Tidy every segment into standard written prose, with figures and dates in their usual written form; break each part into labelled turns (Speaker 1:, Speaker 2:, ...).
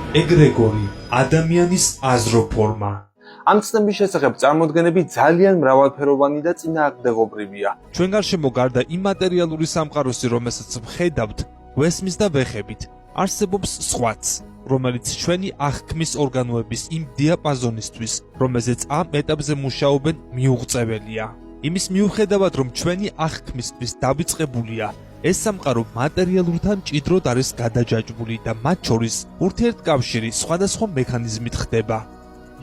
Speaker 1: ეგრეგორი ადამიანის აზროფორმა.
Speaker 2: ამ ცნების შესახებ წარმოდგენები ძალიან მრავალფეროვანი და წინააღმდეგობრივია.
Speaker 1: ჩვენ გარშემო გარდა იმ მატერიალური სამყაროსი, რომელსაც ვხედავთ, გვესმის და ვეხებით, არსებობს სხვაც, რომელიც ჩვენი აღქმის ორგანოების იმ დიაპაზონისთვის, რომელზეც ამ ეტაპზე მუშაობენ, მიუღწეველია. იმის მიუხედავად, რომ ჩვენი აღქმისთვის დავიწყებულია, ეს სამყარო მატერიალურთან მჭიდროდ არის გადაჯაჭვული და მათ შორის ურთიერთკავშირი სხვადასხვა მექანიზმით ხდება.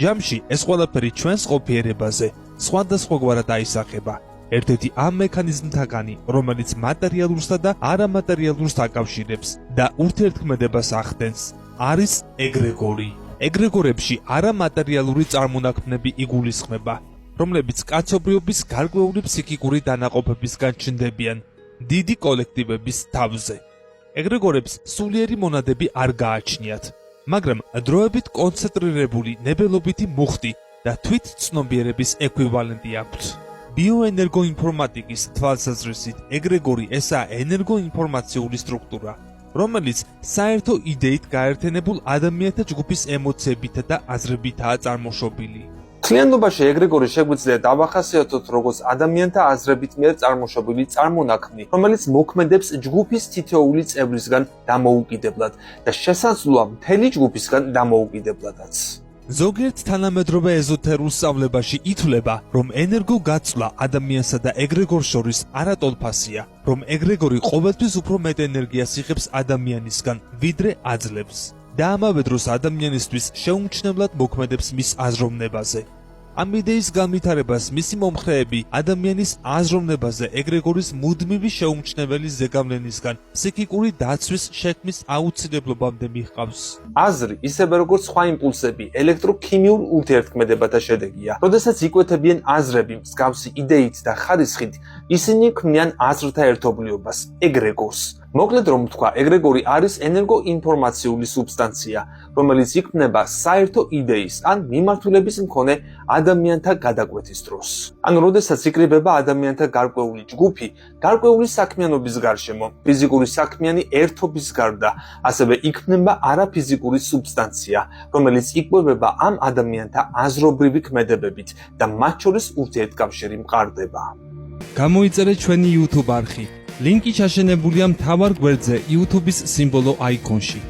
Speaker 1: ჯამში ეს ყველაფერი ჩვენს ყოფიერებაზე სხვადასხვაგვარად აისახება. ერთ-ერთი ამ მექანიზმთაგანი, რომელიც მატერიალურსა და არამატერიალურს აკავშირებს და ურთიერთქმედებას ახდენს, არის ეგრეგორი. ეგრეგორებში არამატერიალური წარმონაქმნები იგულისხმება, რომლებიც კაცობრიობის გარკვეული ფსიქიკური დანაყოფებისგან ჩნდებიან დიდი კოლექტივების თავზე. ეგრეგორებს სულიერი მონადები არ გააჩნიათ, მაგრამ დროებით კონცენტრირებული ნებელობითი მუხტი და თვითცნობიერების ექვივალენტი აქვთ. ბიოენერგოინფორმატიკის თვალსაზრისით ეგრეგორი ესაა ენერგოინფორმაციული სტრუქტურა, რომელიც საერთო იდეით გაერთიანებულ ადამიანთა ჯგუფის ემოციებითა და აზრებითაა წარმოშობილი.
Speaker 2: მთლიანობაში ეგრეგორი შეგვიძლია დავახასიათოთ როგორც ადამიანთა აზრებით მიერ წარმოშობილი წარმონაქმნი, რომელიც მოქმედებს ჯგუფის თითოეული წევრისგან დამოუკიდებლად და შესაძლოა მთელი ჯგუფისგან დამოუკიდებლადაც.
Speaker 1: ზოგიერთ თანამედროვე ეზოთერულ სწავლებაში ითვლება, რომ ენერგოგაცვლა ადამიანსა და ეგრეგორს შორის არატოლფასია, რომ ეგრეგორი ყოველთვის უფრო მეტ ენერგიას იღებს ადამიანისგან, ვიდრე აძლევს და ამავე დროს ადამიანისთვის შეუმჩნევლად მოქმედებს მის აზროვნებაზე. ამ იდეის განვითარებას მისი მომხრეები ადამიანის აზროვნებაზე ეგრეგორის მუდმივი შეუმჩნეველი ზეგავლენისგან ფსიქიკური დაცვის შექმნის აუცილებლობამდე მიჰყავს.
Speaker 2: აზრი, ისევე როგორც სხვა იმპულსები, ელექტროქიმიურ ურთიერთქმედებათა შედეგია. როდესაც იკვეთებიან აზრები მსგავსი იდეით და ხარისხით, ისინი ქმნიან აზრთა ერთობლიობას, ეგრეგორს. მოკლედ რომ ვთქვა, ეგრეგორი არის ენერგოინფორმაციული სუბსტანცია, რომელიც იქმნება საერთო იდეის ან მიმართულების მქონე ადამიანთა გადაკვეთის დროს. ან როდესაც იკრიბება ადამიანთა გარკვეული ჯგუფი, გარკვეული საქმიანობის გარშემო, ფიზიკური საქმიანი ერთობის გარდა, ასევე იქმნება არაფიზიკური სუბსტანცია, რომელიც იკვებება ამ ადამიანთა აზრობრივი ქმედებებით და მათ შორის ურთიერთკავშირი მყარდება.
Speaker 1: გამოიწერე ჩვენი YouTube არხი. ლინკი ჩაშენებულია მთავარ გვერდზე YouTube-ის სიმბოლო აიკონში.